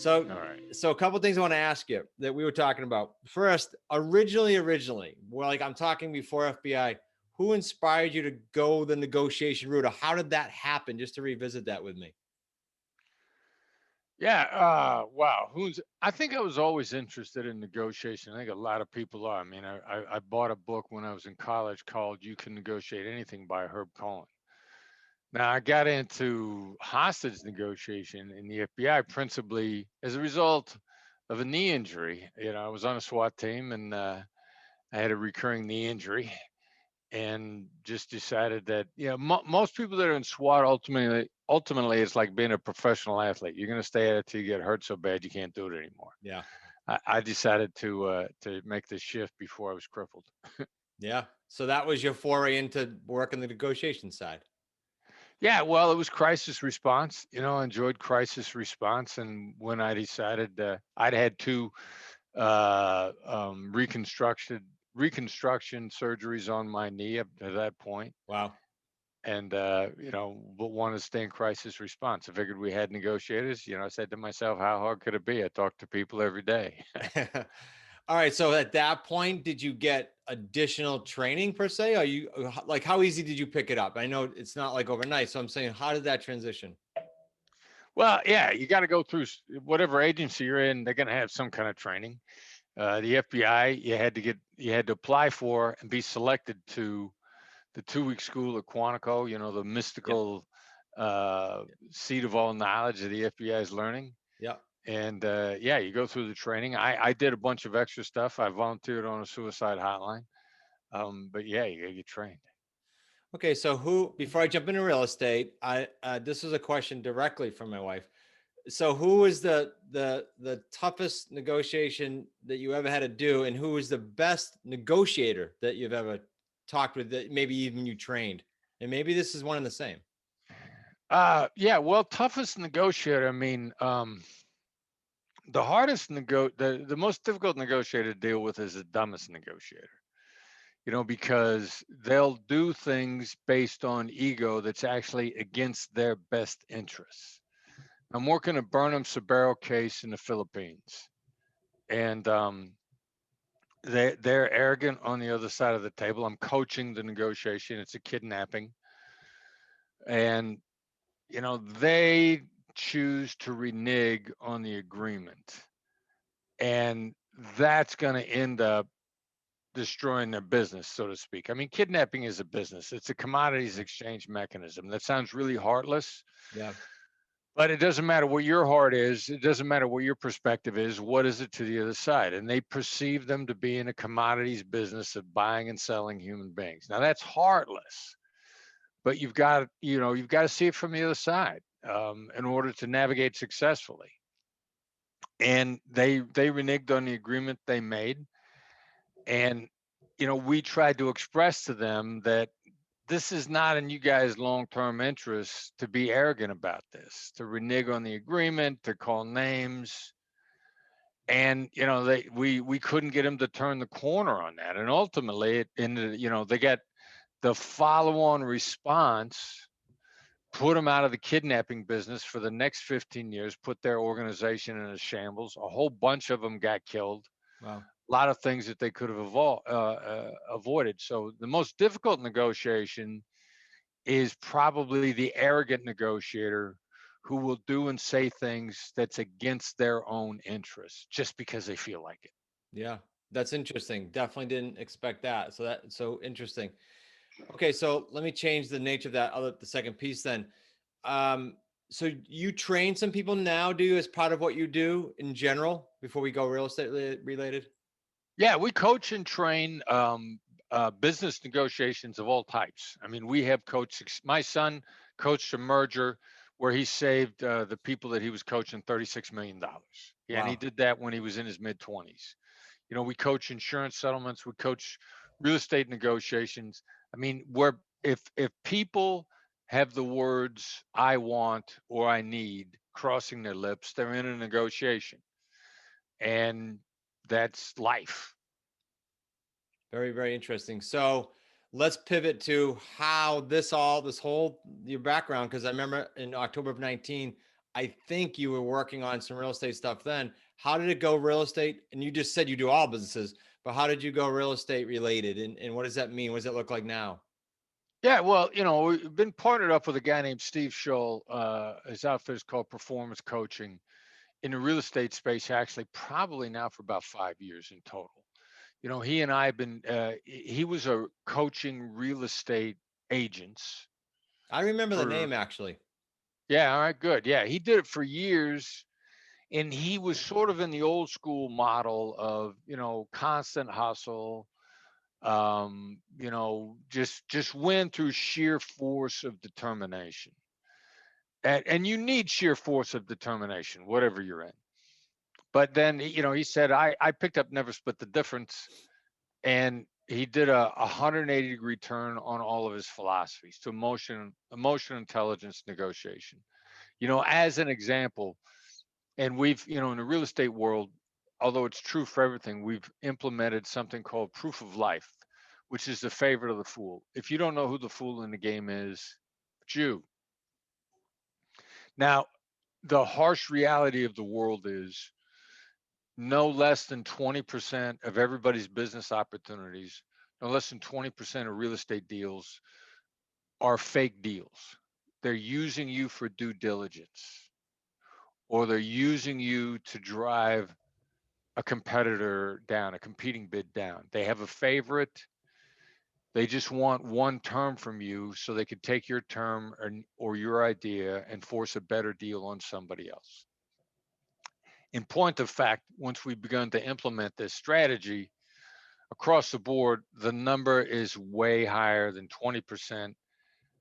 So, All right. so a couple things I want to ask you that we were talking about. First, originally, well, like I'm talking before FBI, who inspired you to go the negotiation route, or how did that happen? Just to revisit that with me. Yeah. Wow. I think I was always interested in negotiation. I think a lot of people are. I mean, I bought a book when I was in college called "You Can Negotiate Anything" by Herb Cohen. Now, I got into hostage negotiation in the FBI principally as a result of a knee injury. I was on a SWAT team, and I had a recurring knee injury, and just decided that most people that are in SWAT ultimately it's like being a professional athlete. You're going to stay at it till you get hurt so bad you can't do it anymore. Yeah. I decided to make the shift before I was crippled. Yeah. So that was your foray into working the negotiation side. Yeah, well, it was crisis response. I enjoyed crisis response, and when I decided I'd had two reconstruction surgeries on my knee up to that point, Wow. and but wanted to stay in crisis response. I figured we had negotiators. I said to myself, how hard could it be? I talk to people every day. All right. So at that point, did you get additional training per se? Are you like, how easy did you pick it up? I know it's not like overnight. So I'm saying, how did that transition? Well, yeah, you got to go through whatever agency you're in. They're going to have some kind of training. The FBI, you had to apply for and be selected to the 2-week school at Quantico. The Yep. mystical seat of all knowledge that the FBI is learning. Yep. And yeah, you go through the training. I did a bunch of extra stuff. I volunteered on a suicide hotline. But yeah, you gotta get trained. Okay. So before I jump into real estate, this was a question directly from my wife. So who was the toughest negotiation that you ever had to do, and who was the best negotiator that you've ever talked with, that maybe even you trained? And maybe this is one and the same. Yeah, well, toughest negotiator. I mean, the most difficult negotiator to deal with is the dumbest negotiator. Because they'll do things based on ego that's actually against their best interests. I'm working a Burnham Sabero case in the Philippines, and they're arrogant on the other side of the table. I'm coaching the negotiation. It's a kidnapping, and they choose to renege on the agreement, and that's going to end up destroying their business, so to speak. I mean, kidnapping is a business. It's a commodities exchange mechanism. That sounds really heartless, Yeah. but it doesn't matter what your heart is. It doesn't matter what your perspective is. What is it to the other side? And they perceive them to be in a commodities business of buying and selling human beings. Now that's heartless, but you've got to see it from the other side in order to navigate successfully. And they reneged on the agreement they made, and we tried to express to them that this is not in you guys' long-term interest to be arrogant about this, to renege on the agreement, to call names. And we couldn't get them to turn the corner on that. And ultimately it ended, they got the follow-on response, put them out of the kidnapping business for the next 15 years, put their organization in a shambles. A whole bunch of them got killed. Wow. A lot of things that they could have avoided. So the most difficult negotiation is probably the arrogant negotiator who will do and say things that's against their own interests just because they feel like it. Yeah. That's interesting. Definitely didn't expect that. So that's so interesting. Okay, so let me change the nature of the second piece then. Um, so you train some people now, do you, as part of what you do in general, before we go real estate related? Yeah, we coach and train business negotiations of all types. I mean, we have coached, my son coached a merger where he saved the people that he was coaching $36 million. Yeah, and he Wow. did that when he was in his mid 20s. We coach insurance settlements, we coach real estate negotiations. I mean, where if people have the words "I want" or "I need" crossing their lips, they're in a negotiation, and that's life. Very, very interesting. So let's pivot to how this whole your background, because I remember in October of 19, I think you were working on some real estate stuff then. How did it go real estate? And you just said you do all businesses, but how did you go real estate related? And what does that mean? What does it look like now? Yeah, well, we've been partnered up with a guy named Steve Scholl. His outfit is called Performance Coaching in the real estate space, actually, probably now for about 5 years in total. He and I have been, he was a coaching real estate agents I remember the for, name actually. yeah, all right, good. Yeah, he did it for years. And he was sort of in the old school model of, constant hustle, just win through sheer force of determination. And you need sheer force of determination, whatever you're in. But then, he said, I picked up Never Split the Difference, and he did a 180-degree turn on all of his philosophies to emotion intelligence negotiation. As an example, and we've, in the real estate world, although it's true for everything, we've implemented something called proof of life, which is the favorite of the fool. If you don't know who the fool in the game is, it's you. Now, the harsh reality of the world is no less than 20% of everybody's business opportunities, no less than 20% of real estate deals are fake deals. They're using you for due diligence, or they're using you to drive a competitor down, a competing bid down. They have a favorite. They just want one term from you so they could take your term or your idea and force a better deal on somebody else. In point of fact, once we've begun to implement this strategy across the board, the number is way higher than 20%.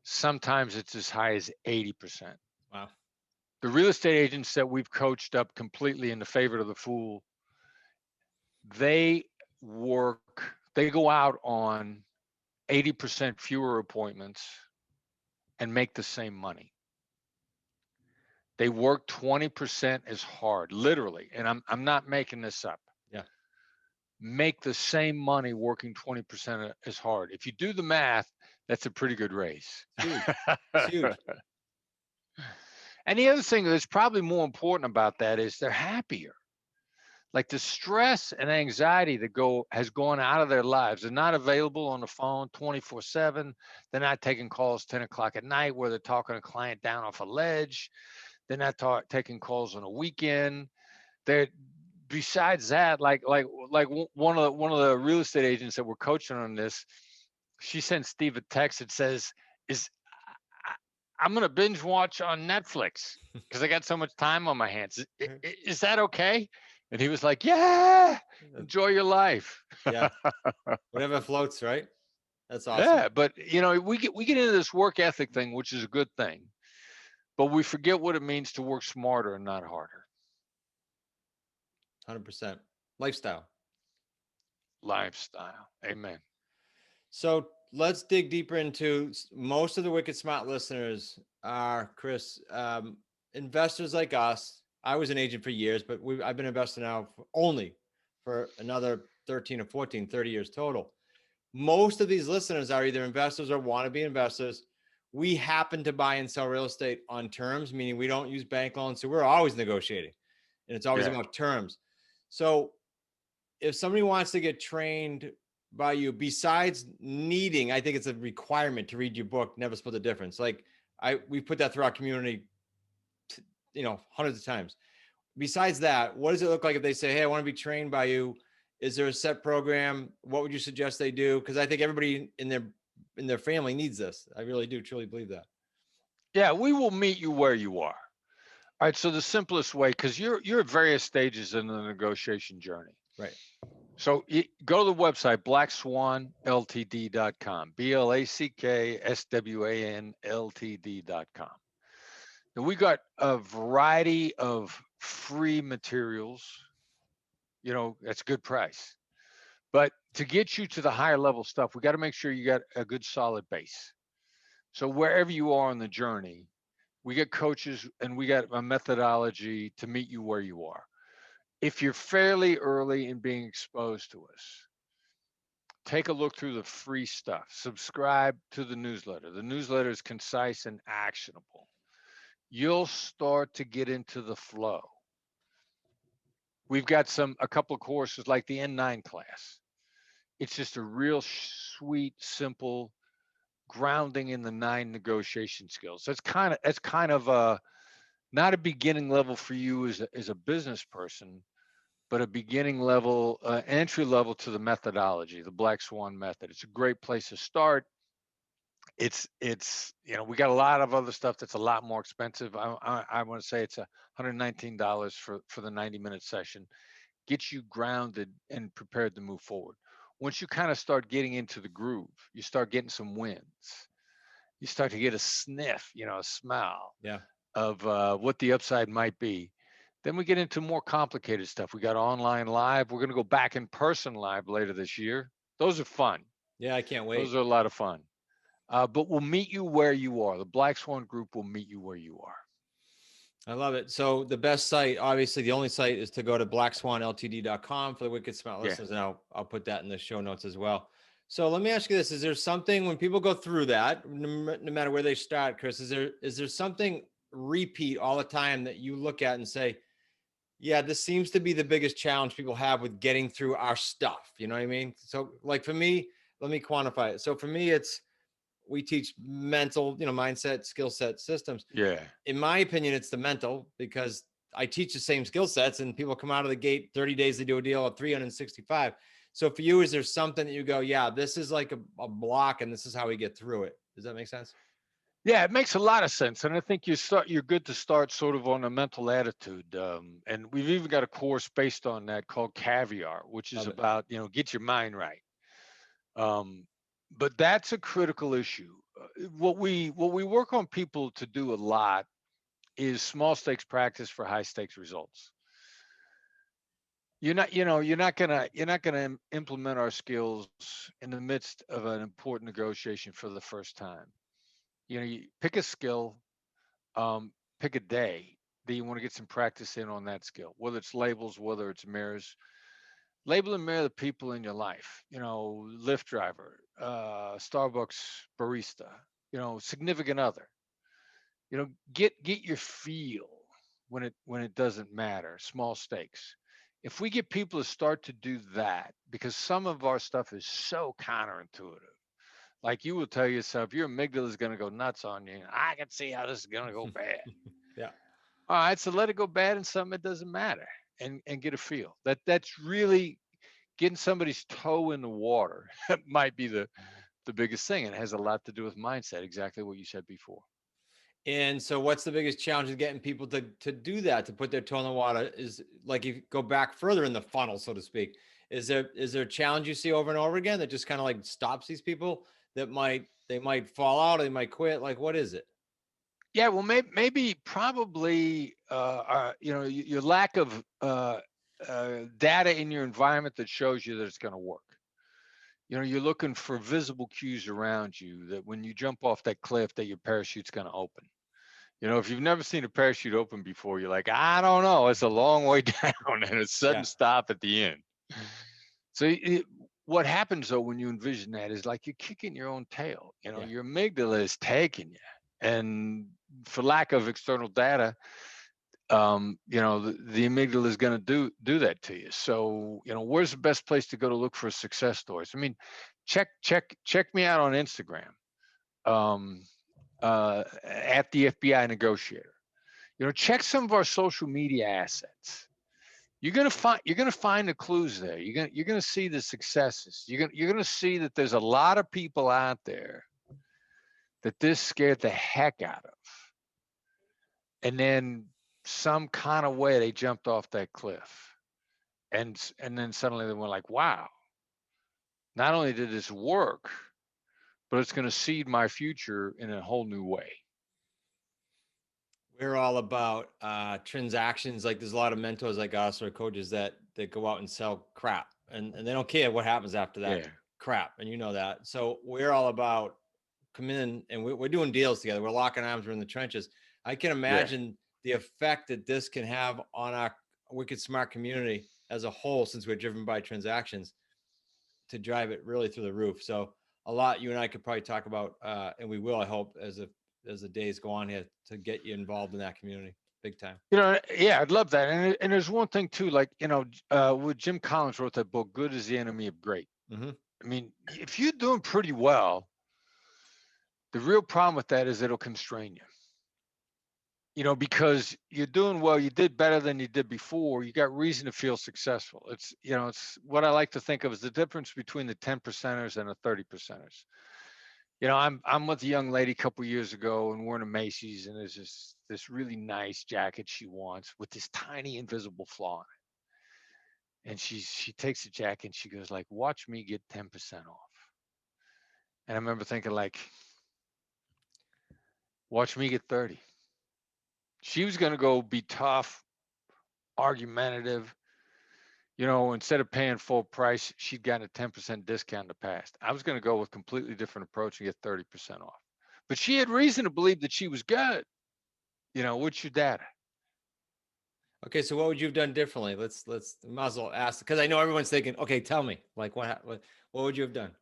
Sometimes it's as high as 80%. Wow. The real estate agents that we've coached up completely in the favorite of the fool, they they go out on 80% fewer appointments and make the same money. They work 20% as hard, literally, and I'm not making this up. Yeah. Make the same money working 20% as hard. If you do the math, that's a pretty good raise. Huge. It's huge. And the other thing that's probably more important about that is they're happier. Like the stress and anxiety that has gone out of their lives. They're not available on the phone 24/7. They're not taking calls 10 o'clock at night where they're talking a client down off a ledge. They're not taking calls on a weekend. They're besides that, like one of the real estate agents that we're coaching on this, she sent Steve a text that says, "Is I'm gonna binge watch on Netflix because I got so much time on my hands. Is that okay?" And he was like, "Yeah, enjoy your life." Yeah. Whatever floats, right? That's awesome. Yeah, but we get into this work ethic thing, which is a good thing, but we forget what it means to work smarter and not harder. 100%. Lifestyle. Lifestyle. Amen. So let's dig deeper into most of the Wicked Smart listeners are, Chris, investors like us. I was an agent for years, but I've been investing now only for another 13 or 14, 30 years total. Most of these listeners are either investors or want to be investors. We happen to buy and sell real estate on terms, meaning we don't use bank loans. So we're always negotiating, and it's always Yeah. about terms. So if somebody wants to get trained by you, besides needing, I think it's a requirement to read your book, Never Split the Difference. Like we put that through our community, hundreds of times. Besides that, what does it look like if they say, "Hey, I want to be trained by you"? Is there a set program? What would you suggest they do? Because I think everybody in their family needs this. I really do truly believe that. Yeah, we will meet you where you are. All right. So the simplest way, because you're at various stages in the negotiation journey. Right. So go to the website, blackswanltd.com, BLACKSWANLTD.com. And we got a variety of free materials. That's a good price. But to get you to the higher level stuff, we got to make sure you got a good solid base. So wherever you are on the journey, we get coaches and we got a methodology to meet you where you are. If you're fairly early in being exposed to us, take a look through the free stuff. Subscribe to the newsletter. The newsletter is concise and actionable. you'll start to get into the flow. We've got a couple of courses like the N9 class. It's just a real sweet, simple grounding in the 9 negotiation skills. That's kind of not a beginning level for you as a business person, but a beginning level, entry level to the methodology, the Black Swan method. It's a great place to start. It's we got a lot of other stuff that's a lot more expensive. I want to say it's $119 for the 90-minute session. Gets you grounded and prepared to move forward. Once you kind of start getting into the groove, you start getting some wins. You start to get a sniff, a smell Yeah. of what the upside might be. Then we get into more complicated stuff. We got online live. We're going to go back in person live later this year. Those are fun. Yeah, I can't Those wait. are a lot of fun. But we'll meet you where you are. The Black Swan Group will meet you where you are. I love it. So the best site, obviously the only site, is to go to blackswanltd.com for the Wicked Smart Yeah. listeners. And I'll put that in the show notes as well. So let me ask you this. Is there something when people go through that, no matter where they start, Chris, is there something repeat all the time that you look at and say, yeah, this seems to be the biggest challenge people have with getting through our stuff. You know what I mean? So like for me, let me quantify it. So for me, we teach mental, mindset, skill set systems. Yeah. In my opinion, it's the mental, because I teach the same skill sets and people come out of the gate 30 days to do a deal at 365. So for you, is there something that you go, yeah, this is like a block and this is how we get through it? Does that make sense? Yeah, it makes a lot of sense, and I think you're good to start sort of on a mental attitude. And we've even got a course based on that called Caviar, which is Love it. about get your mind right. Um, but that's a critical issue. What we work on people to do a lot is small stakes practice for high stakes results. You're not gonna implement our skills in the midst of an important negotiation for the first time. You pick a skill, um, pick a day that you want to get some practice in on that skill, whether it's labels, whether it's mirrors. Label and mirror the people in your life, Lyft driver, Starbucks barista, significant other. Get your feel when it doesn't matter, small stakes. If we get people to start to do that, because some of our stuff is so counterintuitive, like you will tell yourself, your amygdala is going to go nuts on you. I can see how this is going to go bad. Yeah. All right, so let it go bad in something that doesn't matter, and get a feel. That's really getting somebody's toe in the water. Might be the biggest thing. And it has a lot to do with mindset, exactly what you said before. And so what's the biggest challenge of getting people to do that, to put their toe in the water? Is like, if you go back further in the funnel, so to speak, is there a challenge you see over and over again that just kind of like stops these people, that they might fall out, or they might quit? Like, what is it? Yeah, well, maybe probably your lack of data in your environment that shows you that it's going to work. You're looking for visible cues around you that when you jump off that cliff, that your parachute's going to open. If you've never seen a parachute open before, you're like, I don't know, it's a long way down and a sudden Yeah. stop at the end. So what happens though when you envision that is like you're kicking your own tail. Yeah. Your amygdala is taking you, and for lack of external data, the amygdala is going to do that to you. So where's the best place to go to look for success stories? I mean, check me out on Instagram, um, at the FBI negotiator. Check some of our social media assets. You're gonna find the clues there. You're gonna see the successes. You're gonna see that there's a lot of people out there that this scared the heck out of, and then some kind of way they jumped off that cliff, and then suddenly they were like, wow, not only did this work, but it's going to seed my future in a whole new way. We're all about transactions. Like, there's a lot of mentors like us or coaches that go out and sell crap, and they don't care what happens after that Yeah, crap. And you know that. So we're all about coming in, and we're doing deals together. We're locking arms. We're in the trenches. I can yeah. imagine the effect that this can have on our Wicked Smart community as a whole, since we're driven by transactions, to drive it really through the roof. So a lot you and I could probably talk about, and we will, I hope, as a as the days go on here to get you involved in that community big time. Yeah, I'd love that. And there's one thing too, like, when Jim Collins wrote that book, Good is the Enemy of Great. Mm-hmm. I mean, if you're doing pretty well, the real problem with that is it'll constrain you. Because you're doing well, you did better than you did before, you got reason to feel successful. It's what I like to think of as the difference between the 10 percenters and the 30 percenters. I'm with a young lady a couple years ago, and we're in a Macy's, and there's this really nice jacket she wants with this tiny invisible flaw in it. And she takes the jacket and she goes like, "Watch me get 10% off." And I remember thinking like, "Watch me get 30." She was going to go be tough, argumentative. Instead of paying full price, she'd gotten a 10% discount in the past. I was going to go with a completely different approach and get 30% off. But she had reason to believe that she was good. What's your data? Okay, so what would you have done differently? Let's might as well ask, because I know everyone's thinking, okay, tell me, like what would you have done?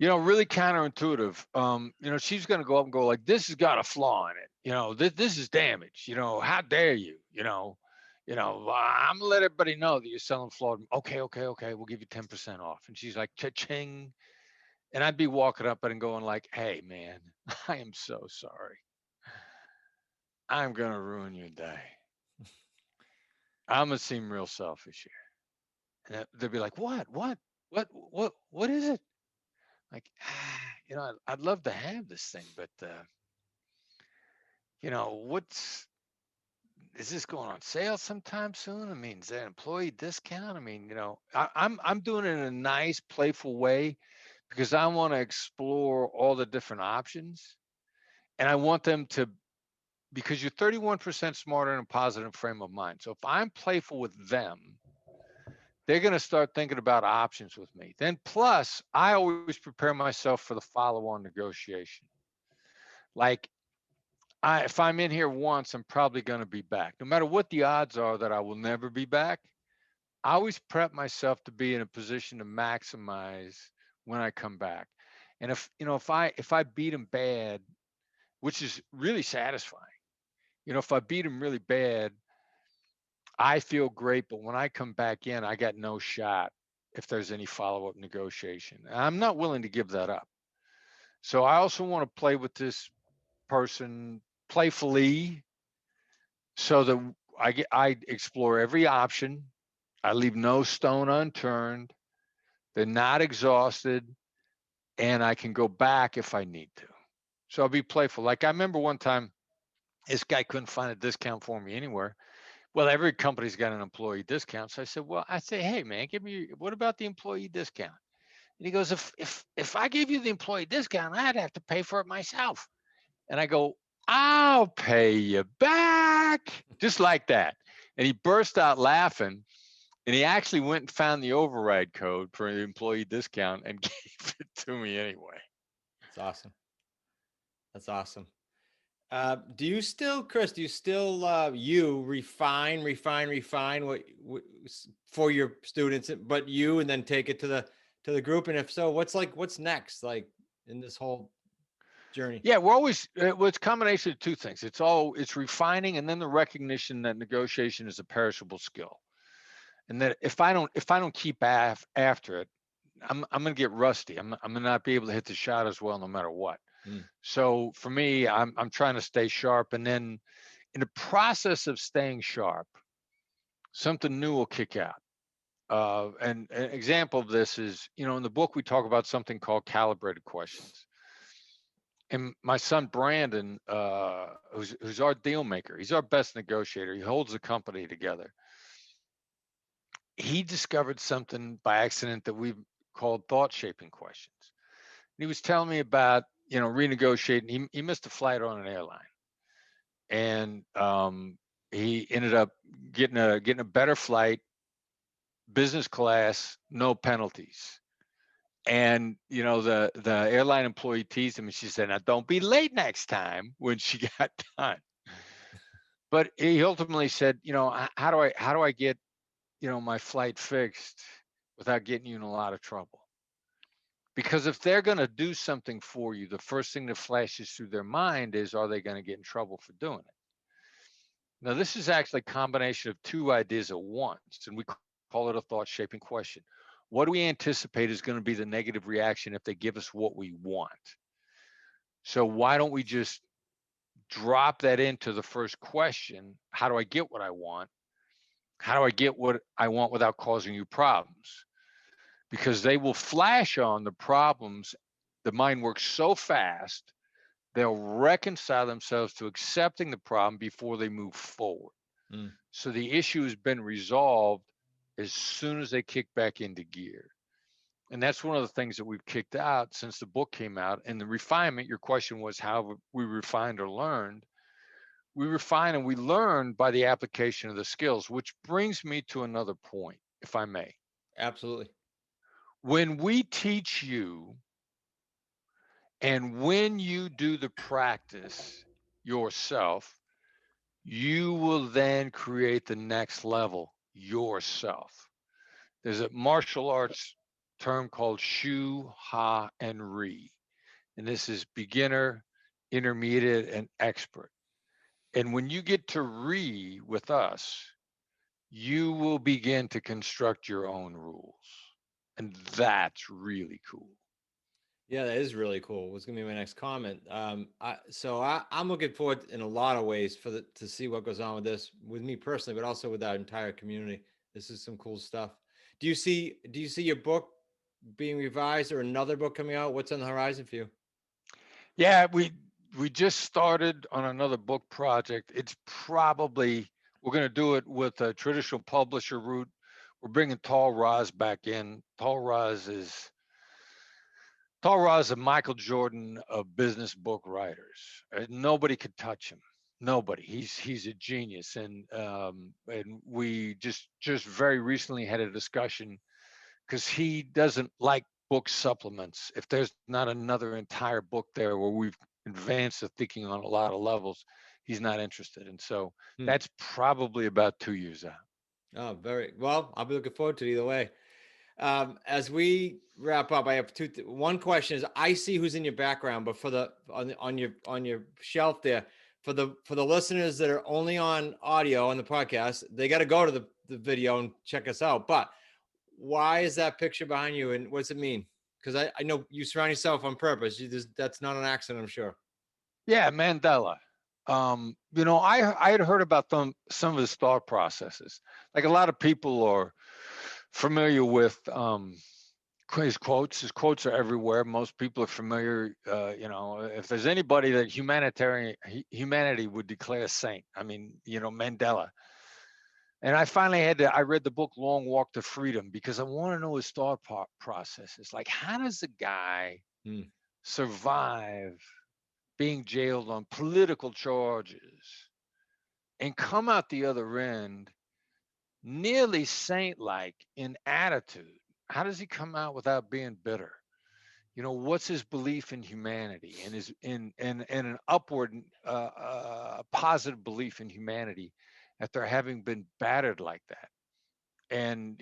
Really counterintuitive. She's going to go up and go like, "This has got a flaw in it. This is damage. How dare you? I'm gonna let everybody know that you're selling flawed." Okay, we'll give you 10% off. And she's like, "Cha-ching." And I'd be walking up and going like, "Hey man, I am so sorry. I'm gonna ruin your day. I'm gonna seem real selfish here." And they'd be like, what is it?" Like, I'd love to have this thing, but what's is this going on sale sometime soon? I mean, is that an employee discount? I mean, I'm doing it in a nice, playful way because I want to explore all the different options, and I want them to, because you're 31% smarter in a positive frame of mind. So if I'm playful with them, they're going to start thinking about options with me. Then plus, I always prepare myself for the follow-on negotiation. Like, if I'm in here once, I'm probably going to be back. No matter what the odds are that I will never be back, I always prep myself to be in a position to maximize when I come back. And if I beat them bad, which is really satisfying, if I beat them really bad, I feel great. But when I come back in, I got no shot if there's any follow-up negotiation. And I'm not willing to give that up. So I also want to play with this person playfully, so that I explore every option. I leave no stone unturned. They're not exhausted, and I can go back if I need to. So I'll be playful. Like, I remember one time, this guy couldn't find a discount for me anywhere. Well, every company's got an employee discount. So I say, "Hey man, what about the employee discount?" And he goes, if I give you the employee discount, I'd have to pay for it myself. And I go, "I'll pay you back," just like that. And he burst out laughing, and he actually went and found the override code for the employee discount and gave it to me anyway. That's awesome. That's awesome. Do you still, Chris, you refine what for your students, but you, and then take it to the group? And if so, what's next, like in this whole journey? Yeah, we're always, well, it's a combination of two things. It's refining, and then the recognition that negotiation is a perishable skill. And that if I don't keep after it, I'm going to get rusty. I'm going to not be able to hit the shot as well no matter what. So for me, I'm trying to stay sharp, and then in the process of staying sharp, something new will kick out. And an example of this is, in the book we talk about something called calibrated questions. And my son Brandon, who's our deal maker, he's our best negotiator. He holds the company together. He discovered something by accident that we've called thought shaping questions. And he was telling me about, renegotiating. He missed a flight on an airline, and he ended up getting a better flight, business class, no penalties. And the airline employee teased him, and she said, "Now don't be late next time," when she got done. But he ultimately said, how do I get my flight fixed without getting you in a lot of trouble? Because if they're going to do something for you, the first thing that flashes through their mind is, are they going to get in trouble for doing it? Now, this is actually a combination of two ideas at once, and we call it a thought shaping question. What do we anticipate is going to be the negative reaction if they give us what we want? So why don't we just drop that into the first question? How do I get what I want? How do I get what I want without causing you problems? Because they will flash on the problems. The mind works so fast, they'll reconcile themselves to accepting the problem before they move forward. Mm. So the issue has been resolved as soon as they kick back into gear. And that's one of the things that we've kicked out since the book came out. And the refinement, your question was how we refined or learned. We refine and we learn by the application of the skills, which brings me to another point, if I may. Absolutely. When we teach you and when you do the practice yourself, you will then create the next level yourself. There's a martial arts term called Shu, Ha, and Ri. And this is beginner, intermediate, and expert. And when you get to Ri with us, you will begin to construct your own rules. And that's really cool. Yeah, that is really cool. Was gonna be my next comment. I'm looking forward in a lot of ways to see what goes on with this, with me personally, but also with our entire community. This is some cool stuff. Do you see your book being revised or another book coming out? What's on the horizon for you? Yeah, we just started on another book project. It's probably we're going to do it with a traditional publisher route. We're bringing Tall Roz back in. Tall Roz, a Michael Jordan of business book writers. Nobody could touch him. Nobody. He's a genius, and we just very recently had a discussion because he doesn't like book supplements. If there's not another entire book there where we've advanced the thinking on a lot of levels, he's not interested. And so Hmm. that's probably about 2 years out. Oh, very well. I'll be looking forward to it either way. As we wrap up, I have one question is I see who's in your background, but for the on your shelf there, for the listeners that are only on audio on the podcast, they got to go to the video and check us out. But why is that picture behind you, and what's it mean? Because I know you surround yourself on purpose. That's not an accident, I'm sure. Yeah, Mandela. I had heard about some of his thought processes. Like a lot of people are familiar with his quotes. His quotes are everywhere. Most people are familiar. If there's anybody that humanity would declare a saint, I mean, Mandela. And I read the book Long Walk to Freedom because I want to know his thought processes. Like, how does a guy Hmm. survive being jailed on political charges and come out the other end nearly saint-like in attitude? How does he come out without being bitter? What's his belief in humanity and his in and an upward positive belief in humanity after having been battered like that? And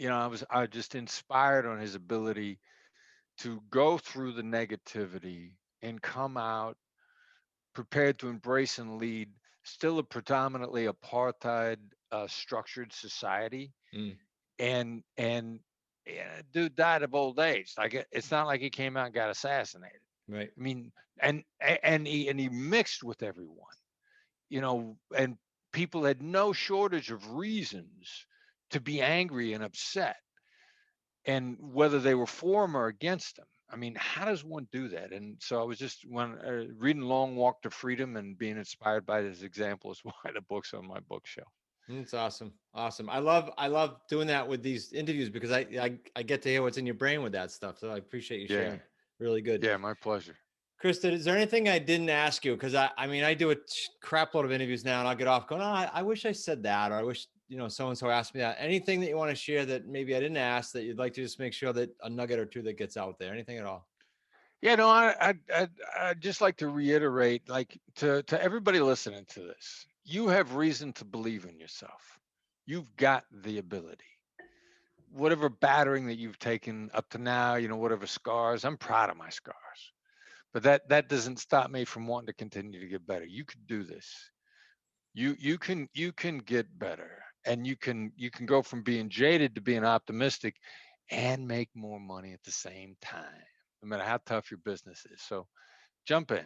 I just inspired on his ability to go through the negativity and come out prepared to embrace and lead still a predominantly apartheid structured society. Hmm. And yeah, dude died of old age. Like it's not like he came out and got assassinated. Right. I mean, and he mixed with everyone, and people had no shortage of reasons to be angry and upset, and whether they were for him or against him. I mean, how does one do that? And so I was just reading Long Walk to Freedom and being inspired by his example is why the book's on my bookshelf. It's awesome. Awesome. I love doing that with these interviews because I get to hear what's in your brain with that stuff. So I appreciate you Yeah, sharing. Really good. yeah, my pleasure. Krista, is there anything I didn't ask you? Because I mean, I do a crap load of interviews now, and I'll get off going, oh, I wish I said that, or I wish so and so asked me that. Anything that you want to share that maybe I didn't ask that you'd like to just make sure that a nugget or two that gets out there? Anything at all? Yeah, no, I'd just like to reiterate, like to everybody listening to this, you have reason to believe in yourself. You've got the ability. whatever battering that you've taken up to now, whatever scars, I'm proud of my scars. But that doesn't stop me from wanting to continue to get better. You can do this. You can get better, and you can go from being jaded to being optimistic and make more money at the same time, no matter how tough your business is. So jump in,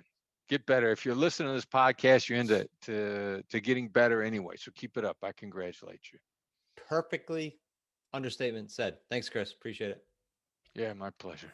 get better. If you're listening to this podcast, you're into to getting better anyway. So keep it up. I congratulate you. Perfectly understatement said. Thanks, Chris. Appreciate it. Yeah, my pleasure.